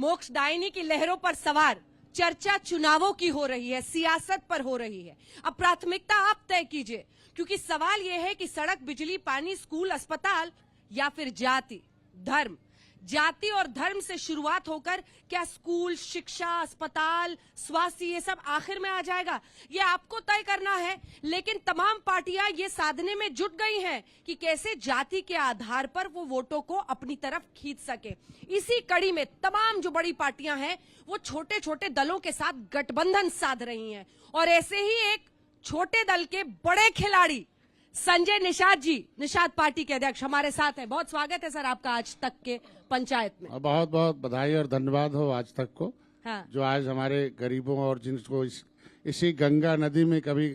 मोक्षदायिनी की लहरों पर सवार चर्चा चुनावों की हो रही है, सियासत पर हो रही है। अब प्राथमिकता आप तय कीजिए, क्योंकि सवाल यह है कि सड़क, बिजली, पानी, स्कूल, अस्पताल या फिर जाति, धर्म। जाति और धर्म से शुरुआत होकर क्या स्कूल, शिक्षा, अस्पताल, स्वास्थ्य, ये सब आखिर में आ जाएगा, ये आपको तय करना है। लेकिन तमाम पार्टियां ये साधने में जुट गई हैं कि कैसे जाति के आधार पर वो वोटों को अपनी तरफ खींच सके। इसी कड़ी में तमाम जो बड़ी पार्टियां हैं वो छोटे छोटे दलों के साथ गठबंधन साध रही हैं। और ऐसे ही एक छोटे दल के बड़े खिलाड़ी संजय निषाद जी, निषाद पार्टी के अध्यक्ष, हमारे साथ हैं। बहुत स्वागत है सर आपका आज तक के पंचायत में। बहुत बहुत बधाई और धन्यवाद हो आज तक को। हाँ। जो आज हमारे गरीबों और जिनको इसी गंगा नदी में कभी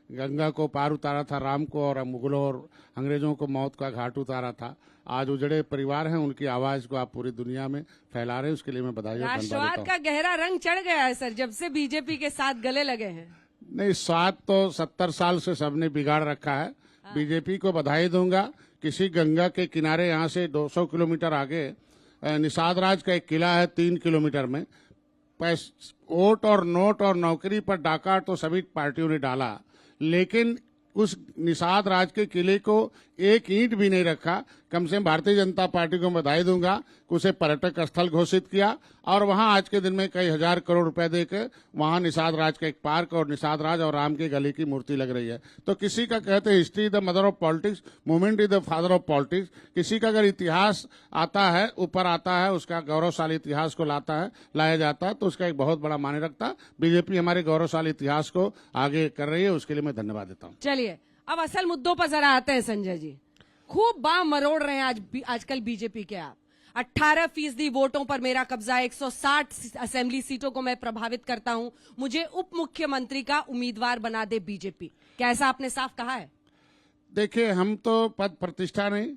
गंगा को पार उतारा था राम को, और मुगलों और अंग्रेजों को मौत का घाट उतारा था। आज उजड़े परिवार हैं, उनकी आवाज को आप पूरी दुनिया में फैला रहे हैं, उसके लिए मैं बधाई और धन्यवाद देता हूं। राष्ट्रवाद का गहरा रंग चढ़ गया है सर जब से बीजेपी के साथ गले लगे हैं। नहीं, स्वाद तो 70 साल से सबने बिगाड़ रखा है। बीजेपी को बधाई दूंगा। किसी गंगा के किनारे यहाँ से 200 किलोमीटर आगे निषाद राज का एक किला है 3 किलोमीटर में। वोट और नोट और नौकरी पर डाका तो सभी पार्टियों ने डाला, लेकिन उस निषाद राज के किले को एक ईंट भी नहीं रखा। कम से कम भारतीय जनता पार्टी को बधाई दूंगा कि उसे पर्यटक स्थल घोषित किया, और वहां आज के दिन में कई हजार करोड़ रुपए देकर वहां निषाद राज का एक पार्क और निषाद राज और राम के गले की मूर्ति लग रही है। तो किसी का कहते हैं history the mother of politics, movement is the father of politics. किसी का अगर इतिहास आता है, ऊपर आता है, उसका गौरवशाली इतिहास को लाया जाता है, तो उसका एक बहुत बड़ा मायने रखता है। बीजेपी हमारे गौरवशाली इतिहास को आगे कर रही है, उसके लिए मैं धन्यवाद देता हूँ। चलिए अब असल मुद्दों पर जरा आते हैं संजय जी। खूब बाम मरोड़ रहे हैं आजकल बीजेपी के आप। 18% वोटों पर मेरा कब्जा है, 160 असेंबली सीटों को मैं प्रभावित करता हूं, मुझे उप मुख्यमंत्री का उम्मीदवार बना दे बीजेपी। क्या ऐसा आपने साफ कहा है? देखिए, हम तो पद प्रतिष्ठा नहीं,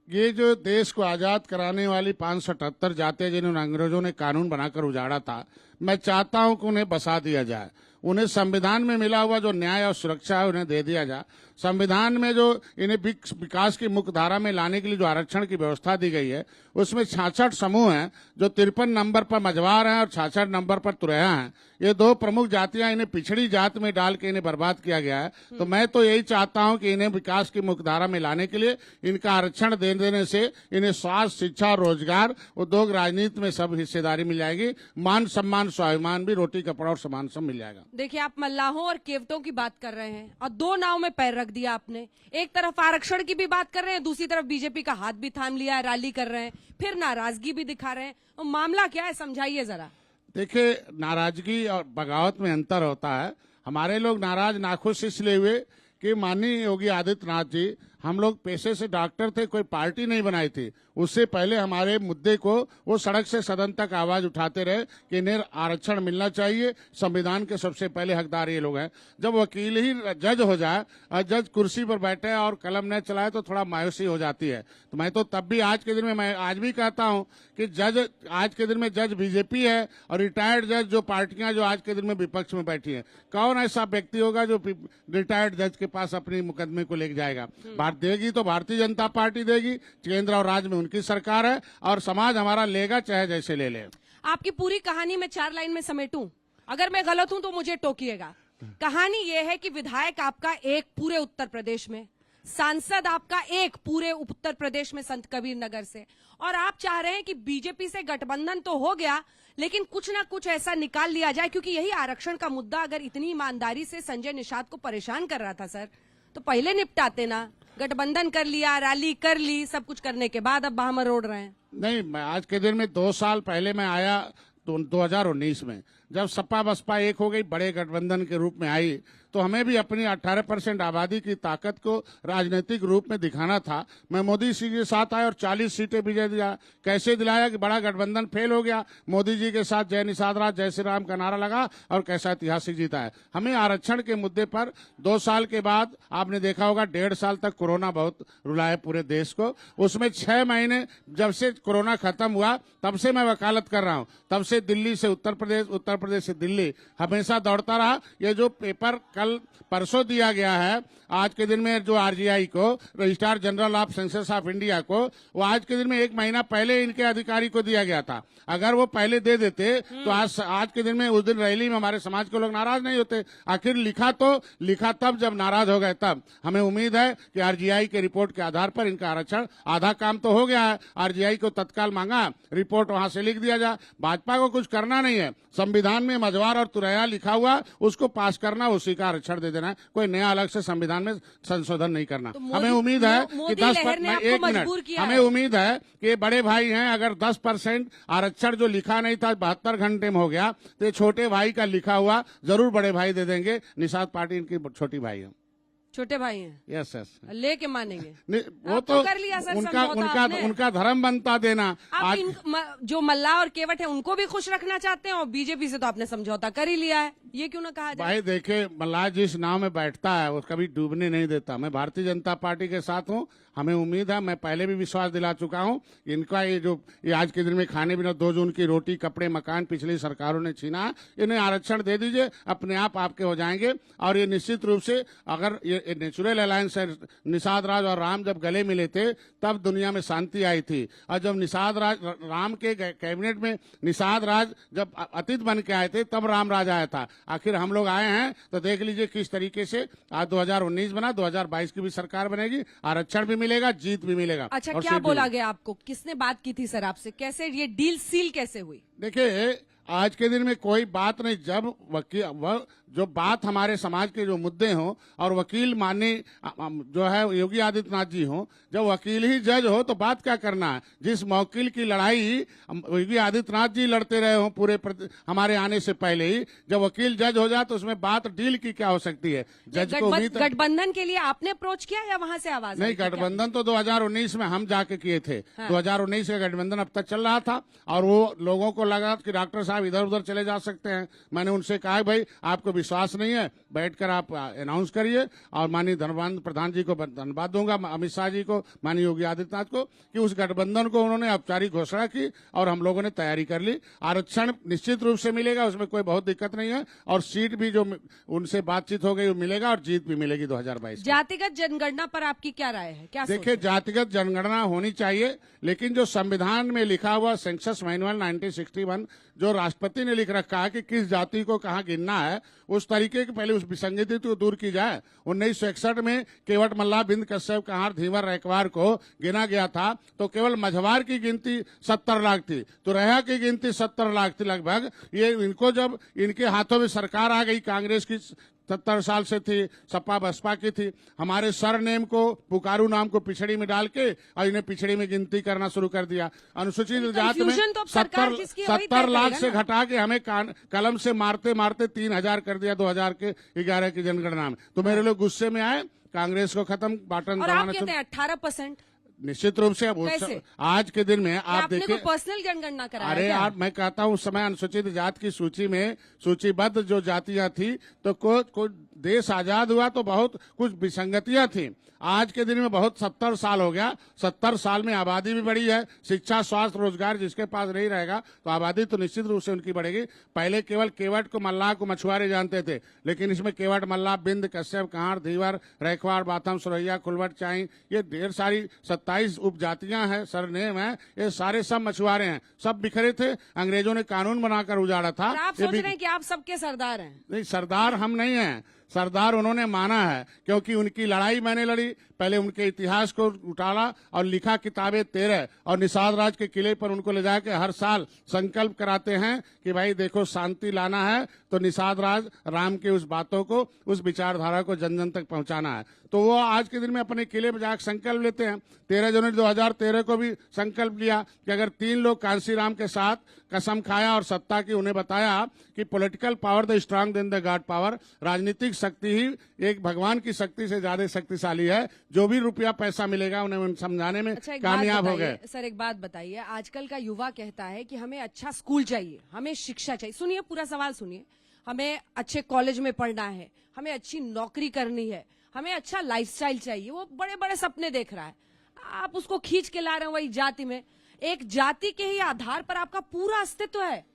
ये जो देश को आजाद कराने वाली 578 जातियां जिन्होंने अंग्रेजों ने कानून बनाकर उजाड़ा था, मैं चाहता हूं कि उन्हें बसा दिया जाए। उन्हें संविधान में मिला हुआ जो न्याय और सुरक्षा है उन्हें दे दिया जाए। संविधान में जो इन्हें विकास की मुख्य धारा में लाने के लिए जो आरक्षण की व्यवस्था दी गई है, उसमें 66 समूह हैं जो 53 नंबर पर मझवार हैं और 66 नंबर पर तुरैया हैं। ये दो प्रमुख जातियां, इन्हें पिछड़ी जात में डाल के इन्हें बर्बाद किया गया है। तो मैं तो यही चाहता हूं कि इन्हें विकास की मुख्य धारा में लाने के लिए इनका आरक्षण दे देने से इन्हें स्वास्थ्य, शिक्षा, रोजगार, उद्योग, राजनीति में सब हिस्सेदारी मिल जाएगी। मान सम्मान, स्वाभिमान भी, रोटी कपड़ा और सम्मान सब मिल जाएगा। देखिए, आप मल्लाहों और केवटों की बात कर रहे हैं और दो नाव में पैर रख दिया आपने। एक तरफ आरक्षण की भी बात कर रहे हैं, दूसरी तरफ बीजेपी का हाथ भी थाम लिया है, रैली कर रहे हैं, फिर नाराजगी भी दिखा रहे हैं। तो मामला क्या है, समझाइए जरा। देखिए, नाराजगी और बगावत में अंतर होता है। हमारे लोग नाराज नाखुश इसलिए हुए कि माननीय योगी आदित्यनाथ जी, हम लोग पेशे से डॉक्टर थे, कोई पार्टी नहीं बनाई थी। उससे पहले हमारे मुद्दे को वो सड़क से सदन तक आवाज उठाते रहे कि इन्हें आरक्षण मिलना चाहिए, संविधान के सबसे पहले हकदार ये लोग हैं। जब वकील ही जज हो जाए और जज कुर्सी पर बैठे और कलम न चलाए तो थोड़ा मायूसी हो जाती है। तो मैं तो तब भी आज के दिन में, मैं आज भी कहता हूं कि जज आज के दिन में जज बीजेपी है और रिटायर्ड जज जो पार्टियां जो आज के दिन में विपक्ष में बैठी है। कौन ऐसा व्यक्ति होगा जो रिटायर्ड जज के पास अपने मुकदमे को लेकर जाएगा? देगी तो भारतीय जनता पार्टी देगी, केंद्र और राज्य में उनकी सरकार है, और समाज हमारा लेगा चाहे जैसे ले ले। आपकी पूरी कहानी में 4 लाइन में समेटूं, अगर मैं गलत हूं तो मुझे टोकिएगा। कहानी यह है कि विधायक आपका एक पूरे उत्तर प्रदेश में, सांसद आपका एक पूरे उत्तर प्रदेश में संत कबीर नगर से, और आप चाह रहे हैं कि बीजेपी से गठबंधन तो हो गया लेकिन कुछ ना कुछ ऐसा निकाल लिया जाए, क्योंकि यही आरक्षण का मुद्दा अगर इतनी ईमानदारी से संजय निषाद को परेशान कर रहा था सर, तो पहले निपटाते ना। गठबंधन कर लिया, रैली कर ली, सब कुछ करने के बाद अब बाहर रोड रहे हैं। नहीं, मैं आज के दिन में 2 साल पहले मैं आया 2019 में, जब सपा बसपा एक हो गई, बड़े गठबंधन के रूप में आई, तो हमें भी अपनी 18% आबादी की ताकत को राजनीतिक रूप में दिखाना था। मैं मोदी जी के साथ आया और 40 सीटें विजय दिया। कैसे दिलाया कि बड़ा गठबंधन फेल हो गया, मोदी जी के साथ जय निषाद राज, जय श्री राम का नारा लगा और कैसा ऐतिहासिक जीता है। हमें आरक्षण के मुद्दे पर 2 साल के बाद, आपने देखा होगा 1.5 साल तक कोरोना बहुत रुलाया पूरे देश को। उसमें 6 महीने जब से कोरोना खत्म हुआ तब से मैं वकालत कर रहा हूं, तब से दिल्ली से उत्तर प्रदेश से दिल्ली हमेशा दौड़ता रहा। ये जो पेपर कल परसों दिया गया है, आज के दिन में जो आरजीआई को, registrar general of census of India को, वो आज के दिन में 1 महीना पहले इनके अधिकारी को दिया गया था। अगर वो पहले दे देते तो आज के दिन में, उस दिन रैली में हमारे समाज के लोग नाराज नहीं होते। आखिर लिखा तब जब नाराज हो गए तब। हमें उम्मीद है कि आरजीआई के रिपोर्ट के आधार पर इनका आरक्षण, आधा काम तो हो गया है। आरजीआई को तत्काल मांगा, रिपोर्ट वहां से लिख दिया जाए। भाजपा को कुछ करना नहीं है, संविधान में मझवार और तुरैया लिखा हुआ, उसको पास करना, उसी का आरक्षण दे देना है। कोई नया अलग से संविधान में संशोधन नहीं करना। हमें उम्मीद है कि 10 हमें उम्मीद है कि बड़े भाई हैं, अगर 10% आरक्षण जो लिखा नहीं था 72 घंटे में हो गया, तो ये छोटे भाई का लिखा हुआ जरूर बड़े भाई दे देंगे। निषाद पार्टी इनकी छोटी भाई है, छोटे भाई हैं। यस लेके मानेंगे वो तो कर लिया सर, उनका धर्म बनता देना। आप जो मल्ला और केवट है उनको भी खुश रखना चाहते हैं, और बीजेपी से तो आपने समझौता कर ही लिया है, ये क्यों ना कहा जाए? भाई देखे, मल्लाह जिस नाव में बैठता है वो कभी डूबने नहीं देता। मैं भारतीय जनता पार्टी के साथ हूँ। हमें उम्मीद है, मैं पहले भी विश्वास दिला चुका हूँ, इनका ये आज के दिन में खाने बिना 2 जून की रोटी, कपड़े, मकान पिछली सरकारों ने छीना है। इन्हें आरक्षण दे दीजिए, अपने आप आपके हो जाएंगे। और ये निश्चित रूप से, अगर ये नेचुरल अलायंस है, निषाद राज और राम जब गले मिले थे तब दुनिया में शांति आई थी। और जब निषाद राज, राम के कैबिनेट में निषाद राज जब अतिथि बन के आए थे तब राम राज आया था। आखिर हम लोग आए हैं तो देख लीजिए किस तरीके से आज 2019 बना, 2022 की भी सरकार बनेगी, आरक्षण भी मिलेगा, जीत भी मिलेगा। अच्छा, क्या बोला गया आपको? किसने बात की थी सर आपसे? कैसे ये डील सील कैसे हुई? देखिए, आज के दिन में कोई बात नहीं। जब वकील जो बात हमारे समाज के जो मुद्दे हों, और वकील माननीय जो है योगी आदित्यनाथ जी हों, जब वकील ही जज हो तो बात क्या करना है? जिस मौकिल की लड़ाई योगी आदित्यनाथ जी लड़ते रहे हों पूरे हमारे आने से पहले ही, जब वकील जज हो जाए तो उसमें बात डील की क्या हो सकती है? जज को उम्मीद। गठबंधन के लिए आपने अप्रोच किया या वहां से आवाज? नहीं, गठबंधन तो 2019 में हम जाके किए थे। हाँ। 2019 का गठबंधन अब तक चल रहा था, और वो लोगों को लगा कि डॉक्टर साहब इधर उधर चले जा सकते हैं। मैंने उनसे कहा, भाई आपको विश्वास नहीं है, बैठकर आप अनाउंस करिए। और माननीय धर्मेंद्र प्रधान जी को धन्यवाद दूंगा, अमित शाह जी को, माननीय योगी आदित्यनाथ को, कि उस गठबंधन को उन्होंने औपचारिक घोषणा की और हम लोगों ने तैयारी कर ली। आरक्षण निश्चित रूप से मिलेगा, उसमें कोई बहुत दिक्कत नहीं है। और सीट भी जो उनसे बातचीत हो गई वो मिलेगा, और जीत भी मिलेगी 2022। जातिगत जनगणना पर आपकी क्या राय है? क्या देखिए, जातिगत जनगणना होनी चाहिए, लेकिन जो संविधान में लिखा हुआ सेंसस मैनुअल 1961 जो राष्ट्रपति ने लिख रखा है कि किस जाति को कहाँ गिनना है, उस तरीके की पहले उस विसंगति को दूर की जाए। 1961 में केवट, मल्लाह, बिंद, कश्यप, कहार, धीवर, रैकवार को गिना गया था, तो केवल मझवार की गिनती 70 लाख थी, तो रैया की गिनती 70 लाख थी लगभग। ये इनको जब इनके हाथों में सरकार आ गई, कांग्रेस की 70 साल से थी, सपा बसपा की थी, हमारे सरनेम को, पुकारू नाम को पिछड़ी में डाल के और इन्हें पिछड़ी में गिनती करना शुरू कर दिया। अनुसूचित जाति में 70 लाख से घटा के हमें कलम से मारते मारते 3000 कर दिया 2011 की जनगणना में। तो मेरे लोग गुस्से में आए, कांग्रेस को खत्म, बाटन दबाना। 18% निश्चित रूप से। अब आज के दिन में आप देखिए, पर्सनल जनगणना कराया। अरे यार, मैं कहता हूँ उस समय अनुसूचित जाति की सूची में सूचीबद्ध जो जातियां थी, तो कोई देश आजाद हुआ तो बहुत कुछ विसंगतियां थी। आज के दिन में बहुत 70 साल हो गया, 70 साल में आबादी भी बढ़ी है। शिक्षा, स्वास्थ्य, रोजगार जिसके पास नहीं रहेगा तो आबादी तो निश्चित रूप से उनकी बढ़ेगी। पहले केवल केवट को, मल्लाह को मछुआरे जानते थे, लेकिन इसमें केवट, मल्लाह, बिंद, कश्यप, कहार, धीवर, रैकवार, बाथम, सुरैया, कुलवट, चाई, ये ढेर सारी 27 उपजातियां हैं, सरनेम है, ये सारे सब मछुआरे हैं, सब बिखरे थे। अंग्रेजों ने कानून बनाकर उजाड़ा था। आप सोच रहे हैं कि आप सबके सरदार हैं? नहीं, सरदार हम नहीं हैं, सरदार उन्होंने माना है, क्योंकि उनकी लड़ाई मैंने लड़ी। पहले उनके इतिहास को उठाला और लिखा किताबें 13, और निषाद राज के किले पर उनको ले जाके हर साल संकल्प कराते हैं कि भाई देखो, शांति लाना है तो निषाद राज, राम के उस बातों को, उस विचारधारा को जन जन तक पहुंचाना है। तो वो आज के दिन में अपने किले में जाकर संकल्प लेते हैं। 13 जनवरी 2013 को भी संकल्प लिया कि अगर 3 लोग कांसी राम के साथ कसम खाया और सत्ता की उन्हें बताया कि political power the strong then the god power, राजनीतिक शक्ति ही एक भगवान की शक्ति से ज्यादा शक्तिशाली है। जो भी रुपया पैसा मिलेगा उन्हें समझाने में कामयाब हो गए। सर, एक बात बताइए, आजकल का युवा कहता है कि हमें अच्छा स्कूल चाहिए, हमें शिक्षा चाहिए। सुनिए, पूरा सवाल सुनिए। हमें अच्छे कॉलेज में पढ़ना है, हमें अच्छी नौकरी करनी है, हमें अच्छा लाइफस्टाइल चाहिए। वो बड़े बड़े सपने देख रहा है, आप उसको खींच के ला रहे हैं वही जाति में। एक जाति के ही आधार पर आपका पूरा अस्तित्व है।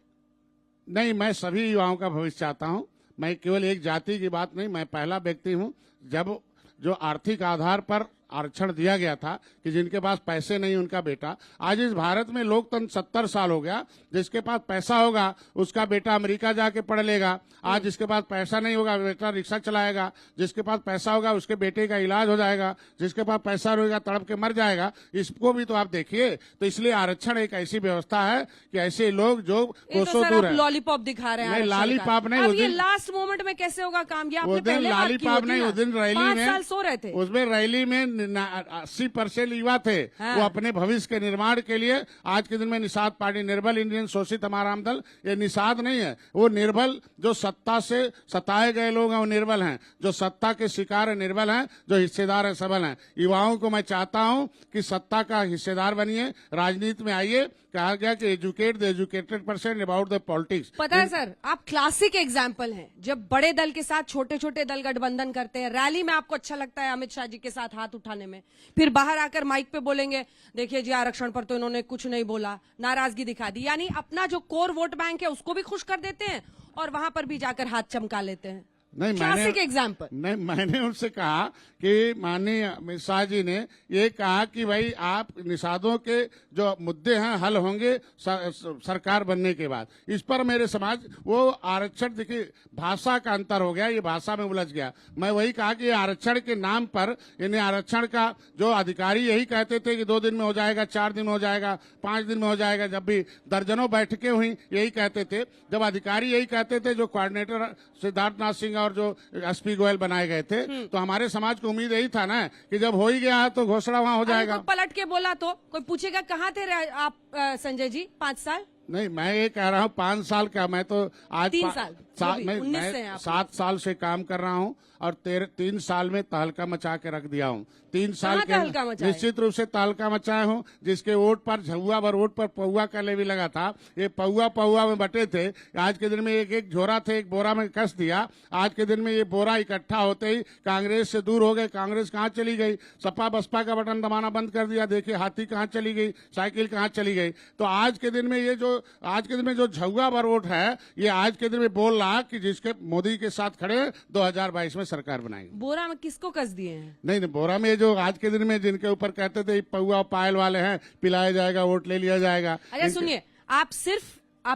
नहीं, मैं सभी युवाओं का भविष्य चाहता हूं। मैं केवल एक जाति की बात नहीं, मैं पहला व्यक्ति हूं जब जो आर्थिक आधार पर आरक्षण दिया गया था कि जिनके पास पैसे नहीं उनका बेटा। आज इस भारत में लोकतंत्र 70 साल हो गया। जिसके पास पैसा होगा उसका बेटा अमेरिका जाके पढ़ लेगा। आज जिसके पास पैसा नहीं होगा बेटा रिक्शा चलाएगा। जिसके पास पैसा होगा उसके बेटे का इलाज हो जाएगा। जिसके पास पैसा रहेगा तड़प के मर जाएगा। इसको भी तो आप देखिए। तो इसलिए आरक्षण एक ऐसी व्यवस्था है कि ऐसे लोग जो कोसों दूर है। लॉलीपॉप दिखा रहे हैं नहीं, लॉलीपॉप नहीं। अब ये लास्ट मोमेंट में कैसे होगा काम? ये आपने पहले बात की लॉलीपॉप होती नहीं, ना। उस दिन रैली 5 में साल सो रहे थे। उसमें रैली में 80% युवा थे। हाँ। वो अपने भविष्य के निर्माण के लिए आज के दिन में निषाद पार्टी, निर्बल इंडियन शोषित हमारा दल, ये निषाद नहीं है, वो निर्बल जो सत्ता से सताए गए लोग हैं वो निर्बल हैं। जो सत्ता के शिकार है निर्बल हैं। जो हिस्सेदार है सबल हैं। युवाओं को मैं चाहता हूं कि सत्ता का हिस्सेदार बनिए, राजनीति में आइए। कहा गया कि educate the educated person about the politics. पता है सर, आप क्लासिक एग्जाम्पल हैं। जब बड़े दल के साथ छोटे छोटे दल गठबंधन करते हैं, रैली में आपको अच्छा लगता है अमित शाह जी के साथ हाथ उठाने में, फिर बाहर आकर माइक पे बोलेंगे देखिए जी आरक्षण पर तो इन्होंने कुछ नहीं बोला, नाराजगी दिखा दी। यानी अपना जो कोर वोट बैंक है उसको भी खुश कर देते हैं और वहां पर भी जाकर हाथ चमका लेते हैं। नहीं, क्लासिक एग्जाम्पल। नहीं, मैंने उनसे कहा कि माननीय अमित शाह जी ने ये कहा कि भाई आप निषादों के जो मुद्दे हैं हल होंगे सरकार बनने के बाद। इस पर मेरे समाज वो आरक्षण, देखिए भाषा का अंतर हो गया, ये भाषा में उलझ गया। मैं वही कहा कि आरक्षण के नाम पर यानी आरक्षण का जो अधिकारी यही कहते थे कि 2 दिन में हो जाएगा, 4 दिन में हो जाएगा, 5 दिन में हो जाएगा। जब भी दर्जनों बैठकें हुई यही कहते थे। जब अधिकारी यही कहते थे, जो कोऑर्डिनेटर सिद्धार्थनाथ सिंह और जो एसपी गोयल बनाए गए थे, तो हमारे समाज को उम्मीद यही था ना कि जब हो ही गया है तो घोषणा वहां हो जाएगा। पलट के बोला तो कोई पूछेगा कहाँ थे आप संजय जी 5 साल? नहीं, मैं ये कह रहा हूँ 5 साल का, मैं तो आज 3 साल मैं 7 साल से काम कर रहा हूँ और 3 साल में तहलका मचा के रख दिया हूँ। 3 साल के निश्चित रूप से तहलका मचाए हूँ। जिसके वोट पर झुआ भर वोट पर पौआ का लेवी लगा था, ये पौआ में बटे थे। आज के दिन में एक झोरा थे, एक बोरा में कस दिया। आज के दिन में ये बोरा इकट्ठा होते ही कांग्रेस से दूर हो गए। कांग्रेस कहाँ चली गई? सपा बसपा का बटन दबाना बंद कर दिया। देखिए हाथी कहाँ चली गई, साइकिल कहाँ चली गई। तो आज के दिन में जो झुआ भर वोट है, ये आज के दिन में बोल रहा कि जिसके मोदी के साथ खड़े 2022 में सरकार बनाएंगे। बोरा में किसको कस दिए हैं? नहीं, बोरा में जो आज के दिन में जिनके ऊपर कहते थे पौआ पायल वाले हैं, पिलाया जाएगा, वोट ले लिया जाएगा। अच्छा सुनिए, आप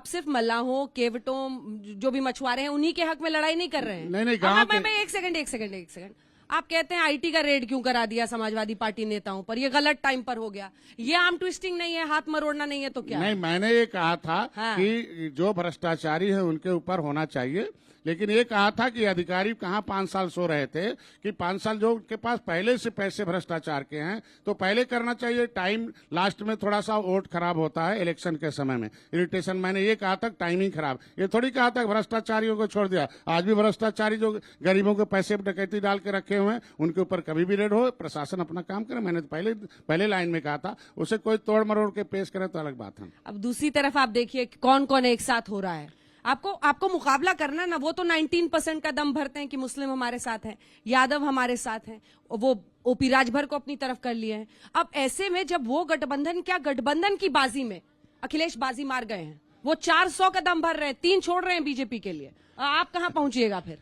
सिर्फ मल्लाहों, केवटों, जो भी मछुआरे हैं उन्हीं के हक में लड़ाई नहीं कर रहे हैं। नहीं, गाँव में एक सेकंड। आप कहते हैं आईटी का रेड क्यों करा दिया समाजवादी पार्टी नेताओं पर? ये गलत टाइम पर हो गया। ये आर्म ट्विस्टिंग नहीं है, हाथ मरोड़ना नहीं है तो क्या? नहीं, मैंने ये कहा था कि जो भ्रष्टाचारी है उनके ऊपर होना चाहिए। लेकिन ये कहा था कि अधिकारी कहाँ 5 साल सो रहे थे कि 5 साल जो उनके पास पहले से पैसे भ्रष्टाचार के हैं तो पहले करना चाहिए। टाइम लास्ट में थोड़ा सा वोट खराब होता है इलेक्शन के समय में, इरिटेशन। मैंने ये कहा था टाइमिंग खराब, ये थोड़ी कहा था भ्रष्टाचारियों को छोड़ दिया। आज भी भ्रष्टाचारी जो गरीबों के पैसे डकैती डाल के रखे हुए हैं उनके ऊपर कभी भी रेड हो, प्रशासन अपना काम करे। मैंने तो पहले लाइन में कहा था, उसे कोई तोड़ मरोड़ के पेश करे तो अलग बात है। अब दूसरी तरफ आप देखिए कौन कौन एक साथ हो रहा है। आपको मुकाबला करना ना। वो तो 19% का दम भरते हैं कि मुस्लिम हमारे साथ हैं, यादव हमारे साथ हैं, वो ओपी राजभर को अपनी तरफ कर लिए हैं। अब ऐसे में जब वो गठबंधन की बाजी में अखिलेश बाजी मार गए हैं, वो 400 का दम भर रहे हैं, 3 छोड़ रहे हैं बीजेपी के लिए। आप कहां पहुंचिएगा फिर?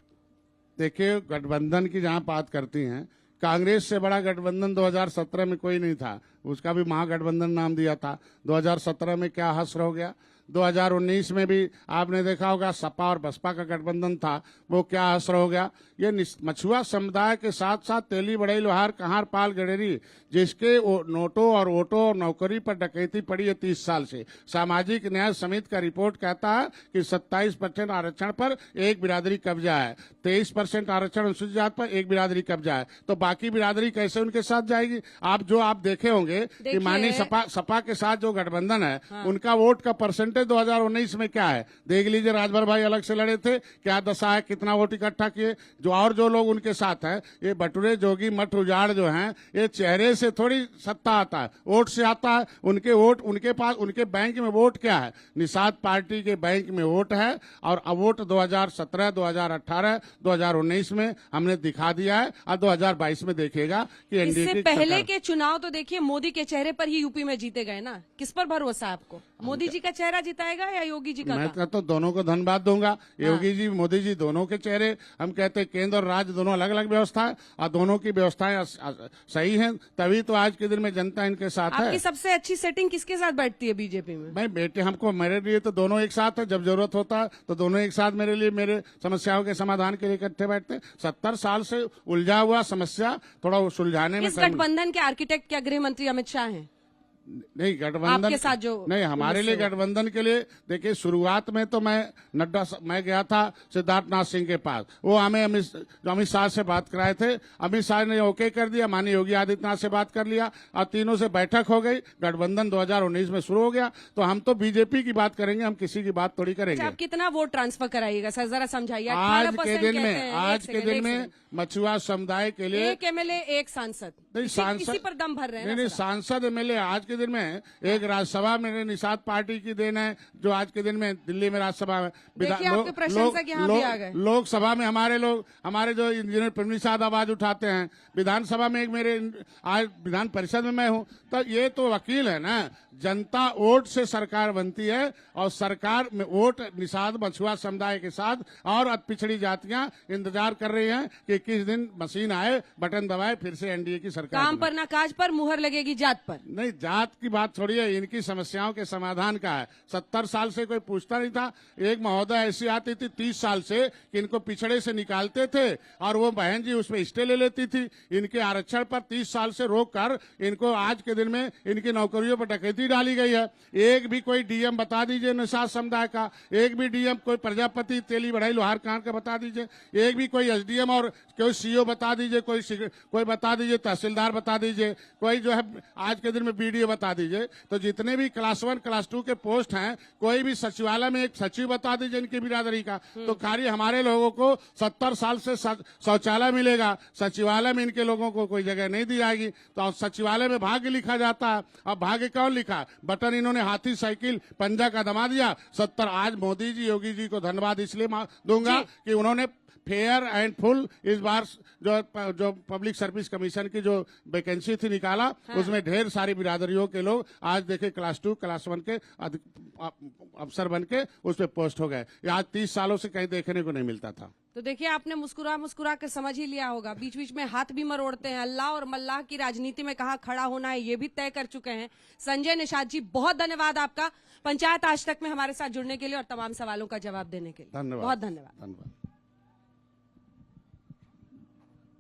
देखिए, गठबंधन की जहां बात करती हैं, कांग्रेस से बड़ा गठबंधन 2017 में कोई नहीं था। उसका भी महागठबंधन नाम दिया था। 2017 में क्या हश्र हो गया। 2019 में भी आपने देखा होगा सपा और बसपा का गठबंधन था, वो क्या असर हो गया। ये मछुआ समुदाय के साथ साथ तेली बड़ई लोहार कहार पाल गडेरी, जिसके नोटों और वोटों और नौकरी पर डकैती पड़ी है 30 साल से। सामाजिक न्याय समिति का रिपोर्ट कहता है कि 27% आरक्षण पर एक बिरादरी कब्जा है, 23% आरक्षण अनुसूचित जाति पर एक बिरादरी कब्जा है। तो बाकी बिरादरी कैसे उनके साथ जाएगी? आप देखे होंगे कि माननीय सपा के साथ जो गठबंधन है, उनका वोट का परसेंटेज 2019 में क्या है देख लीजिए। राजभर भाई अलग से लड़े थे, क्या दशा है, कितना वोट इकट्ठा किए। जो लोग उनके साथ हैं, ये बटुरे जोगी मठ उजाड़ जो हैं, ये चेहरे से थोड़ी सत्ता आता है, वोट से आता है। उनके वोट उनके पास, उनके बैंक में वोट क्या है? निषाद पार्टी के बैंक में वोट है। और अब वोट 2017, 2018, 2019 में हमने दिखा दिया है और 2022 में देखेगा कि एनडीए इससे पहले के चुनाव तो देखिए मोदी के चेहरे पर ही यूपी में जीते गए ना। किस पर भरोसा है आपको? मोदी जी का चेहरा जिताएगा या योगी जी का मैं काम? तो दोनों को धन्यवाद दूंगा। योगी जी, मोदी जी दोनों के चेहरे। हम कहते हैं केंद्र और राज्य दोनों अलग अलग व्यवस्था है और दोनों की व्यवस्थाएं सही हैं, तभी तो आज के दिन में जनता इनके साथ है। आपकी सबसे अच्छी सेटिंग किसके साथ बैठती है बीजेपी में? भाई बेटे, हमको मेरे लिए तो दोनों एक साथ है। जब जरूरत होता है तो दोनों एक साथ मेरे लिए, मेरे समस्याओं के समाधान के लिए इकट्ठे बैठते हैं। 70 साल से उलझा हुआ समस्या थोड़ा सुलझाने में। इस गठबंधन के आर्किटेक्ट क्या गृह मंत्री अमित शाह हैं? नहीं, गठबंधन आपके साथ जो नहीं, हमारे लिए गठबंधन के लिए देखिए, शुरुआत में तो मैं गया था सिद्धार्थनाथ सिंह के पास। वो हमें अमित शाह से बात कराए थे। अमित शाह ने ओके कर दिया, माननीय योगी आदित्यनाथ से बात कर लिया और तीनों से बैठक हो गई। गठबंधन 2019 में शुरू हो गया। तो हम तो बीजेपी की बात करेंगे, हम किसी की बात थोड़ी करेंगे। आप कितना वोट ट्रांसफर कराइएगा सर, जरा समझाइए। आज के दिन में मछुआ समुदाय के लिए एक एमएलए एक सांसद, इसी पर दम भर रहे हैं। नहीं, सांसद एमएलए आज के दिन में एक राज्यसभा में निषाद पार्टी की देन है, जो आज के दिन में दिल्ली में राज्यसभा में लोकसभा में हमारे जो इंजीनियर प्रवीण आवाज उठाते हैं, विधानसभा में एक मेरे आज विधान परिषद में मैं हूं। तो ये तो वकील है ना, जनता वोट से सरकार बनती है और सरकार में वोट निषाद मछुआ समुदाय के साथ और पिछड़ी जातियां इंतजार कर रही हैं कि किस दिन मशीन आए, बटन दबाए, फिर से एनडीए की सरकार। काम पर ना काज पर मुहर लगेगी जात पर। नहीं, जात की बात थोड़ी है, इनकी समस्याओं के समाधान का है। 70 साल से कोई पूछता नहीं था। एक महोदय ऐसी आती थी 30 साल से कि इनको पिछड़े से निकालते थे और वो बहन जी उसमें स्टे ले लेती थी। इनके आरक्षण पर 30 साल से रोक कर इनको आज के दिन में इनकी नौकरियों पर डकैती डाली गई है। एक भी कोई डीएम बता दीजिए निषाद समुदाय का, एक भी डीएम कोई प्रजापति तेली बढ़ाई लोहार कांड का बता दीजिए, एक भी कोई एसडीएम और कोई सीओ बता दीजिए, कोई बता दीजिए, तहसीलदार बता दीजिए, कोई जो है आज के दिन में बीडीओ बता दीजिए। तो जितने भी क्लास 1 क्लास 2 के पोस्ट हैं, कोई भी सचिवालय में एक सचिव बता दीजिए इनकी बिरादरी का। तो खाली हमारे लोगों को 70 साल से शौचालय मिलेगा, सचिवालय में इनके लोगों को कोई जगह नहीं दी जाएगी। तो सचिवालय में भाग्य लिखा जाता है। अब भाग्य कौन लिखा? बटन इन्होंने हाथी साइकिल पंजा का दबा दिया। 70 आज मोदी जी योगी जी को धन्यवाद इसलिए दूंगा कि उन्होंने फेयर एंड फुल इस बार जो पब्लिक सर्विस कमीशन की जो वैकेंसी थी निकाला, हाँ। उसमें ढेर सारी बिरादरियों के लोग आज देखे क्लास 2 क्लास 1 के अफसर बन के उस पर पोस्ट हो गए। आज 30 सालों से कहीं देखने को नहीं मिलता था। तो देखिए, आपने मुस्कुरा कर समझ ही लिया होगा। बीच बीच में हाथ भी मरोड़ते हैं। अल्लाह और मल्लाह की राजनीति में कहाँ खड़ा होना है ये भी तय कर चुके हैं। संजय निषाद जी, बहुत धन्यवाद आपका पंचायत आज तक में हमारे साथ जुड़ने के लिए और तमाम सवालों का जवाब देने के लिए। धन्यवाद, बहुत धन्यवाद।